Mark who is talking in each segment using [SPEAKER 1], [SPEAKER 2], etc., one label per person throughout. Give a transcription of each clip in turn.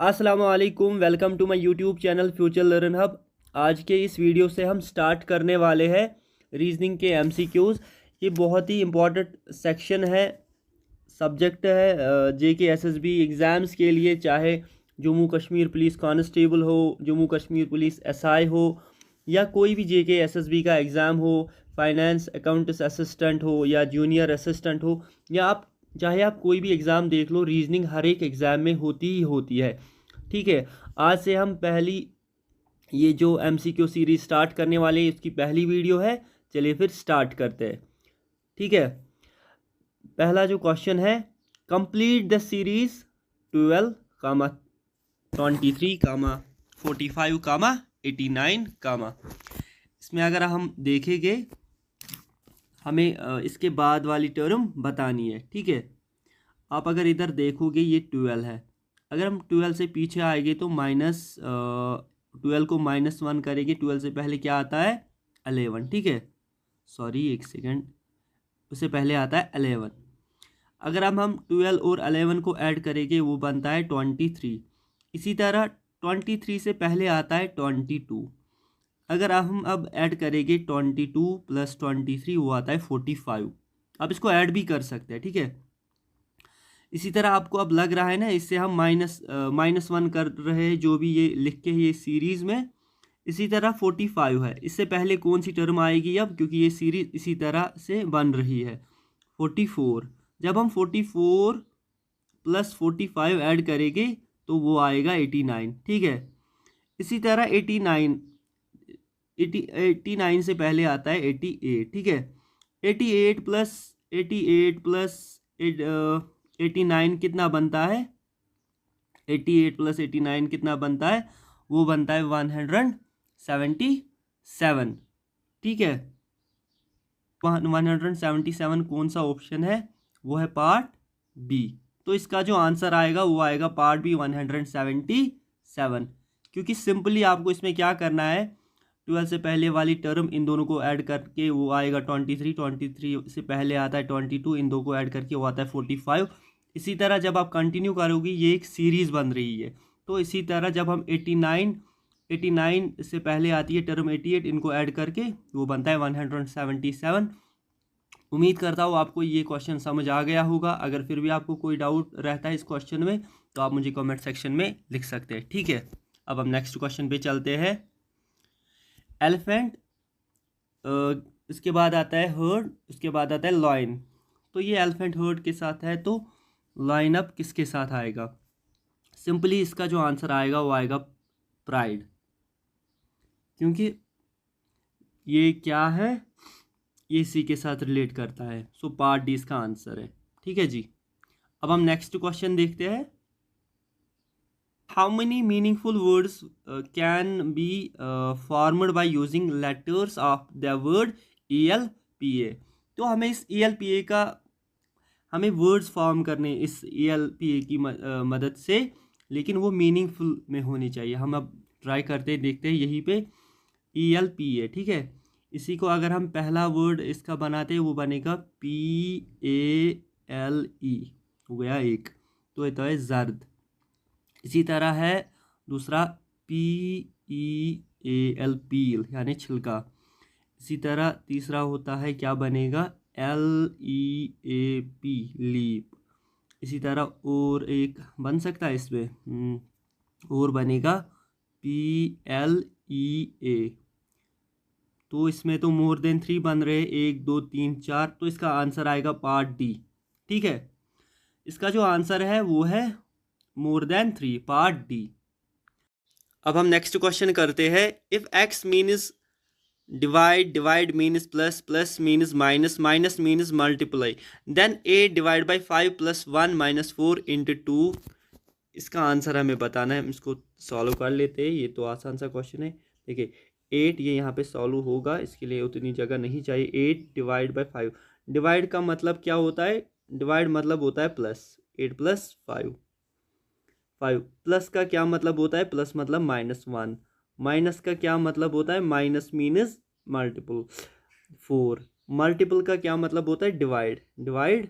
[SPEAKER 1] अस्सलामुअलैकुम, welcome to my YouTube channel future learn hub. आज के इस वीडियो से हम स्टार्ट करने वाले हैं रीजनिंग के एमसीक्यूज़। ये बहुत ही इम्पोर्टेंट सेक्शन है, सब्जेक्ट है जेके एसएसबी एग्ज़ाम्स के लिए, चाहे जम्मू कश्मीर पुलिस कांस्टेबल हो, जम्मू कश्मीर पुलिस एसआई हो, या कोई भी जेके एसएसबी का एग्ज़ाम हो, फाइनेंस अकाउंट्स असिस्टेंट हो या जूनियर असिस्टेंट हो, या आप चाहे आप कोई भी एग्ज़ाम देख लो, रीजनिंग हर एक एग्ज़ाम में होती ही होती है। ठीक है, आज से हम पहली ये जो एमसीक्यू सीरीज स्टार्ट करने वाले हैं, इसकी पहली वीडियो है। चलिए फिर स्टार्ट करते हैं। ठीक है, पहला जो क्वेश्चन है, कंप्लीट द सीरीज 12 कामा 23 कामा 45 कामा 89 कामा। इसमें अगर हम देखेंगे, हमें इसके बाद वाली टर्म बतानी है। ठीक है, आप अगर इधर देखोगे ये 12 है, अगर हम 12 से पीछे आएंगे तो -12 को -1 करेंगे। 12 से पहले क्या आता है? 11। ठीक है, सॉरी एक सेकेंड, उससे पहले आता है 11। अगर हम 12 और 11 को ऐड करेंगे वो बनता है 23। इसी तरह 23 से पहले आता है 22। अगर हम अब ऐड करेंगे 22 + 23, वो आता है 45। आप इसको ऐड भी कर सकते हैं। ठीक है, इसी तरह आपको अब लग रहा है ना, इससे हम -1 कर रहे हैं, जो भी ये लिख के ये सीरीज़ में। इसी तरह 45 है, इससे पहले कौन सी टर्म आएगी अब, क्योंकि ये सीरीज इसी तरह से बन रही है। 44, जब हम 44 + 45 ऐड करेंगे तो वो आएगा 89। ठीक है, इसी तरह 89 से पहले आता है 88। ठीक है, 88 प्लस 89 कितना बनता है? 88 + 89 कितना बनता है? वो बनता है 177। ठीक है, 177 कौन सा ऑप्शन है? वो है पार्ट बी। तो इसका जो आंसर आएगा वो आएगा पार्ट बी, 177। क्योंकि सिंपली आपको इसमें क्या करना है, 12 से पहले वाली टर्म इन दोनों को ऐड करके वो आएगा 23, 23 से पहले आता है 22, इन दो को ऐड करके वो आता है 45। इसी तरह जब आप कंटिन्यू करोगे, ये एक सीरीज़ बन रही है। तो इसी तरह जब हम 89 से पहले आती है टर्म 88, इनको ऐड करके वो बनता है 177। उम्मीद करता हूँ आपको ये क्वेश्चन समझ आ गया होगा। अगर फिर भी आपको कोई डाउट रहता है इस क्वेश्चन में तो आप मुझे कमेंट सेक्शन में लिख सकते हैं। ठीक है, अब हम नेक्स्ट क्वेश्चन पे चलते हैं। एलिफेंट, इसके बाद आता है हर्ड, उसके बाद आता है लॉयन। तो ये एलिफेंट हर्ड के साथ है, तो लाइन अप किसके साथ आएगा? सिंपली इसका जो आंसर आएगा वो आएगा प्राइड, क्योंकि ये क्या है, ये इसी के साथ रिलेट करता है। सो पार्ट डी इसका आंसर है। ठीक है जी, अब हम नेक्स्ट क्वेश्चन देखते हैं। How many meaningful words can be formed by using letters of the word ELPA। तो हमें इस ELPA का हमें वर्ड्स फॉर्म करने इस ELPA की मदद से, लेकिन वो मीनिंगफुल में होनी चाहिए। हम अब ट्राई करते देखते हैं यहीं पे ELPA। ठीक है, इसी को अगर हम पहला वर्ड इसका बनाते हैं वो बनेगा PALE, हो गया एक, तो ये तो है जर्द। इसी तरह है दूसरा PEAL, पील यानी छिलका। इसी तरह तीसरा होता है, क्या बनेगा? LEAP, leap. इसी तरह और एक बन सकता है इसमें, और बनेगा PLEA। तो इसमें तो मोर देन 3 बन रहे, 1 2 3 4, तो इसका आंसर आएगा पार्ट डी। ठीक है, इसका जो आंसर है वो है मोर देन 3, पार्ट डी। अब हम नेक्स्ट क्वेश्चन करते हैं। If x means divide means plus means minus means multiply, then a divide by 5 + 1 - 4 × 2। इसका आंसर हमें बताना है। हम इसको सॉल्व कर लेते हैं, ये तो आसान सा क्वेश्चन है। देखिए 8 ये यहाँ पे सॉल्व होगा, इसके लिए उतनी जगह नहीं चाहिए। 8 डिवाइड बाई 5, डिवाइड का मतलब क्या होता है? डिवाइड मतलब होता है प्लस। 8 + 5 प्लस का क्या मतलब होता है? प्लस मतलब -1। माइनस का क्या मतलब होता है? Minus मीनस multiple. 4 मल्टीपल का क्या मतलब होता है? डिवाइड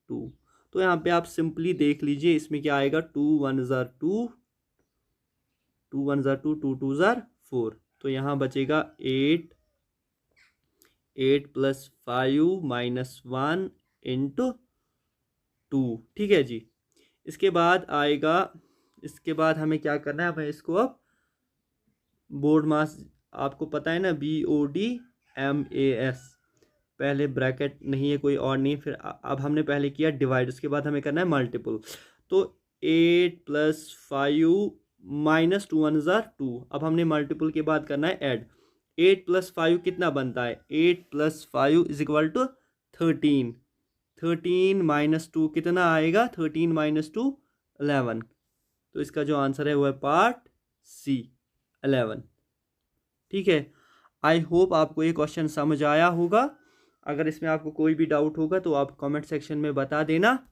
[SPEAKER 1] 2। तो यहाँ पे आप सिंपली देख लीजिए, इसमें क्या आएगा? 2 × 1 = 2, 2 1 ज़ार 2, 2 2 ज़ार 4, तो यहाँ बचेगा 8 प्लस 5 माइनस 1 इंटू 2। ठीक है जी। इसके बाद आएगा, इसके बाद हमें क्या करना है, हमें इसको अब बोर्ड मास, आपको पता है ना, BODMAS, पहले ब्रैकेट नहीं है, कोई और नहीं, फिर अब हमने पहले किया डिवाइड, उसके बाद हमें करना है मल्टीपल। तो 8 प्लस 5 माइनस 2 1 ज़ार 2, अब हमने मल्टीपल के बाद करना है ऐड। 8 प्लस 5 कितना बनता है, 8 plus 5 is equal to 13। 13 minus 2 कितना आएगा, 13 माइनस 2 11। तो इसका जो आंसर है वो है पार्ट सी 11। ठीक है, आई होप आपको ये क्वेश्चन समझ आया होगा। अगर इसमें आपको कोई भी डाउट होगा तो आप कमेंट सेक्शन में बता देना।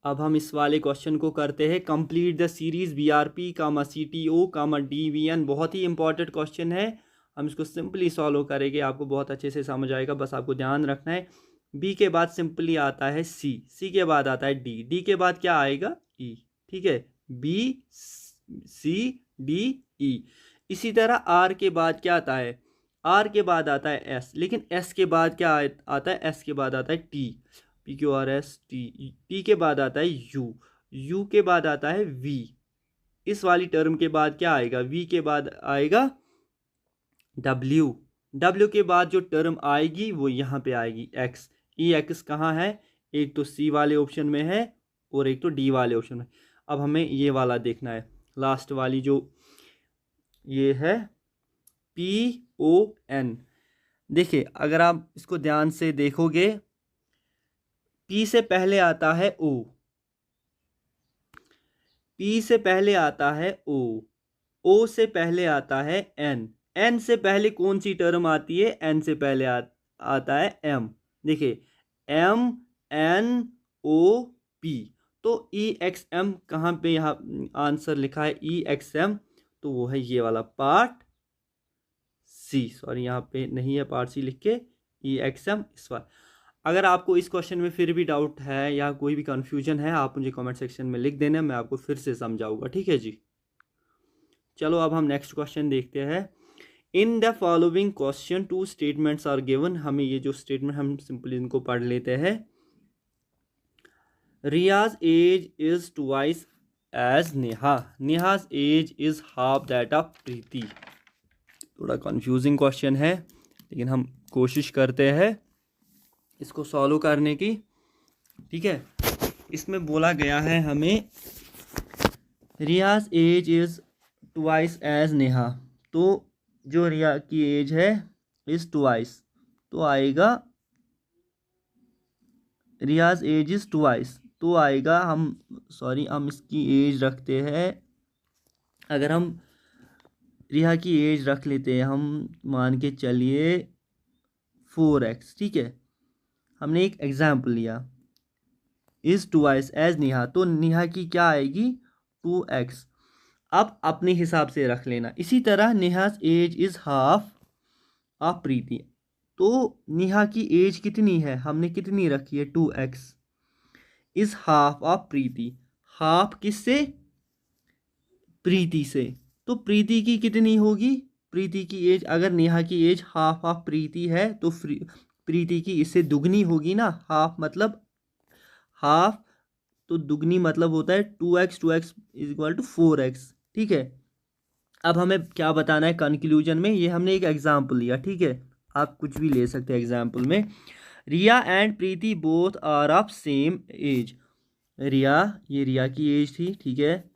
[SPEAKER 1] अब हम इस वाले क्वेश्चन को करते हैं, complete the series BRP, CTO, DVN। बहुत ही इंपॉर्टेंट क्वेश्चन है, हम इसको सिंपली सॉल्व करेंगे, आपको बहुत अच्छे से समझ आएगा। बस आपको ध्यान रखना है, B के बाद सिंपली आता है C के बाद आता है D के बाद क्या आएगा, E। ठीक है, B C D E। इसी तरह R के बाद क्या आता है, R के बाद आता है S, लेकिन S के बाद क्या आता है, S के बाद आता है T, PQRS T। T के बाद आता है U के बाद आता है V। इस वाली टर्म के बाद क्या आएगा, V के बाद आएगा W के बाद जो टर्म आएगी वो यहाँ पे आएगी X। EX कहाँ है, एक तो C वाले ऑप्शन में है और एक तो D वाले ऑप्शन में। अब हमें ये वाला देखना है, लास्ट वाली जो ये है PON। देखिए अगर आप इसको ध्यान से देखोगे, P से पहले आता है O, P से पहले आता है O से पहले आता है N से पहले कौन सी टर्म आती है, N से पहले आता है M। देखिए MNOP, तो EXM कहाँ पे, यहाँ आंसर लिखा है EXM, तो वो है ये वाला पार्ट C। सॉरी यहाँ पे नहीं है पार्ट C लिख के, EXM इस बार। अगर आपको इस क्वेश्चन में फिर भी डाउट है या कोई भी कंफ्यूजन है, आप मुझे कमेंट सेक्शन में लिख देना, मैं आपको फिर से समझाऊंगा। ठीक है जी। चलो अब हम नेक्स्ट क्वेश्चन देखते हैं। In the following question 2 statements are given. हमें ये जो स्टेटमेंट, हम सिंपली इनको पढ़ लेते हैं। Riya's age is twice age Neha, Neha's age is half that of Preeti. थोड़ा कंफ्यूजिंग क्वेश्चन है, लेकिन हम कोशिश करते हैं इसको सॉल्व करने की। ठीक है, इसमें बोला गया है हमें Riya's age is twice age Neha, तो जो रिया की एज है इज ट्वाइस, तो आएगा रियाज एज इज ट्वाइस, तो आएगा हम इसकी एज रखते हैं, अगर हम रिया की एज रख लेते हैं, हम मान के चलिए 4x। ठीक है, हमने एक एग्जाम्पल लिया, इज ट्वाइस एज नेहा, तो नेहा की क्या आएगी 2x। अब अपने हिसाब से रख लेना। इसी तरह Neha's age is half of Preeti, तो नेहा की एज कितनी है, हमने कितनी रखी है 2x, is half of Preeti, half किससे, प्रीति से, तो प्रीति की कितनी होगी, प्रीति की एज, अगर नेहा की एज हाफ ऑफ प्रीति है तो प्रीति की इससे दुगनी होगी ना, हाफ मतलब हाफ, तो दुगनी मतलब होता है 2x, 2x is equal to 4x। ठीक है, अब हमें क्या बताना है कंक्लूजन में, ये हमने एक एग्जाम्पल लिया। ठीक है, आप कुछ भी ले सकते हैं एग्जाम्पल में। Riya and Preeti both are of same age, Riya, ये रिया की एज थी। ठीक है,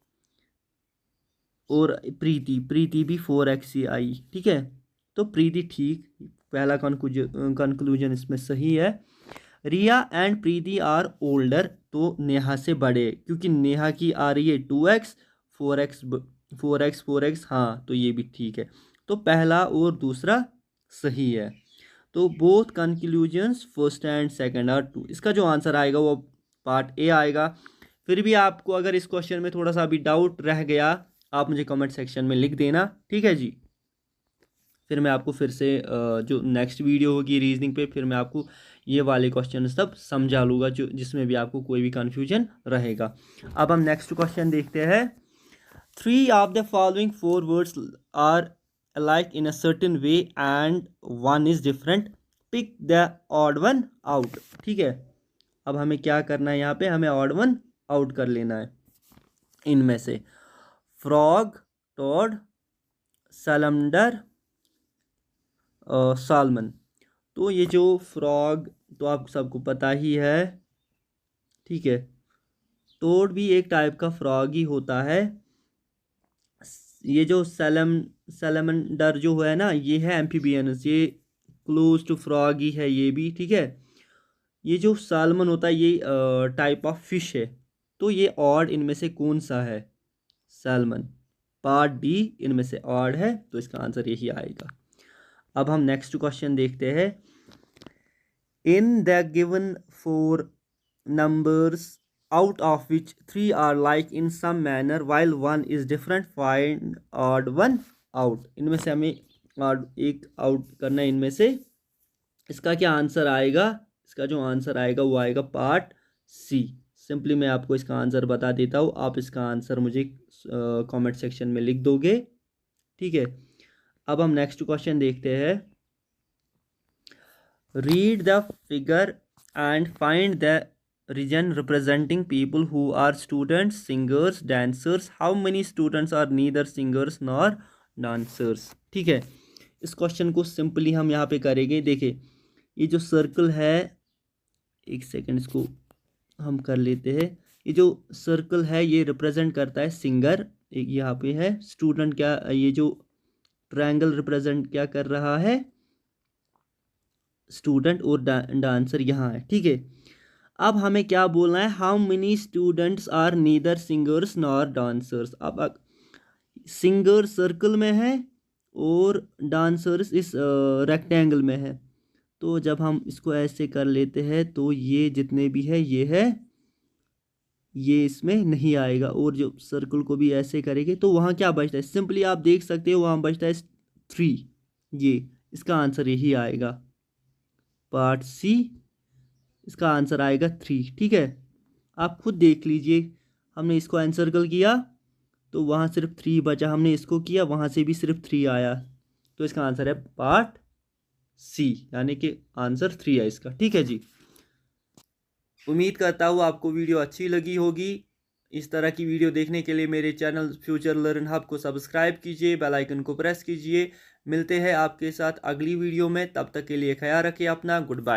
[SPEAKER 1] और प्रीति भी 4x ही आई। ठीक है, तो प्रीति ठीक, पहला कंक्लूजन इसमें सही है। रिया एंड प्रीति आर ओल्डर, तो नेहा से बड़े, क्योंकि नेहा की आ रही है 2x, 4x, हाँ, तो ये भी ठीक है, तो पहला और दूसरा सही है। तो both conclusions first and second are true, इसका जो आंसर आएगा वो पार्ट ए आएगा। फिर भी आपको अगर इस क्वेश्चन में थोड़ा सा भी डाउट रह गया, आप मुझे कमेंट सेक्शन में लिख देना। ठीक है जी, फिर मैं आपको फिर से जो नेक्स्ट वीडियो होगी रीजनिंग पे, फिर मैं आपको ये वाले क्वेश्चन सब समझा लूँगा, जो जिसमें भी आपको कोई भी कन्फ्यूजन रहेगा। अब हम नेक्स्ट क्वेश्चन देखते हैं। 3 of the following 4 words are alike in a certain way and one is different. Pick the odd one out. ठीक है, अब हमें क्या करना है, यहाँ पे हमें ऑड वन आउट कर लेना है इनमें से। Frog, toad, salamander, salmon. तो ये जो फ्रॉग तो आप सबको पता ही है, ठीक है। टोड भी एक टाइप का फ्रॉग ही होता है। ये जो सैलमंडर जो है ना, ये है एम्फीबियनस, ये क्लोज टू फ्रॉग ही है ये भी, ठीक है। ये जो सालमन होता है ये टाइप ऑफ फिश है। तो ये ऑड इनमें से कौन सा है? सैलमन। पार्ट डी इनमें से ऑड है, तो इसका आंसर यही आएगा। अब हम नेक्स्ट क्वेश्चन देखते हैं। In the given 4 numbers out of which 3 are like in some manner while 1 is different, find odd one out। इनमें से हमें एक आउट करना है इनमें से। इसका क्या आंसर आएगा? इसका जो आंसर आएगा वो आएगा पार्ट सी। सिंपली मैं आपको इसका आंसर बता देता हूँ, आप इसका आंसर मुझे कमेंट सेक्शन में लिख दोगे, ठीक है। अब हम नेक्स्ट क्वेश्चन देखते हैं। Read the figure and find the region representing people who are students, singers, dancers. How many students are neither singers nor dancers? ठीक है, इस क्वेश्चन को सिंपली हम यहाँ पे करेंगे। देखिए ये जो सर्कल है, एक सेकंड इसको हम कर लेते हैं। ये जो सर्कल है ये रिप्रेजेंट करता है सिंगर, एक यहाँ पे है स्टूडेंट। क्या ये जो ट्रायंगल रिप्रेजेंट क्या कर रहा है? स्टूडेंट। और डांसर यहाँ है, ठीक है। अब हमें क्या बोलना है? How many students are neither singers nor dancers. अब सिंगर सर्कल में है और डांसर्स इस रेक्टेंगल में है। तो जब हम इसको ऐसे कर लेते हैं तो ये जितने भी है ये इसमें नहीं आएगा। और जो सर्कल को भी ऐसे करेंगे तो वहाँ क्या बचता है? सिंपली आप देख सकते हो वहाँ बचता है 3। ये इसका आंसर यही आएगा, पार्ट सी। इसका आंसर आएगा 3, ठीक है। आप खुद देख लीजिए, हमने इसको एनसर्कल किया तो वहाँ सिर्फ 3 बचा, हमने इसको किया वहाँ से भी सिर्फ 3 आया। तो इसका आंसर है पार्ट सी, यानी कि आंसर 3 है इसका, ठीक है जी। उम्मीद करता हूँ आपको वीडियो अच्छी लगी होगी। इस तरह की वीडियो देखने के लिए मेरे चैनल फ्यूचर लर्न हब को सब्सक्राइब कीजिए, बेल आइकन को प्रेस कीजिए। मिलते हैं आपके साथ अगली वीडियो में, तब तक के लिए ख्याल रखिए अपना। Good bye.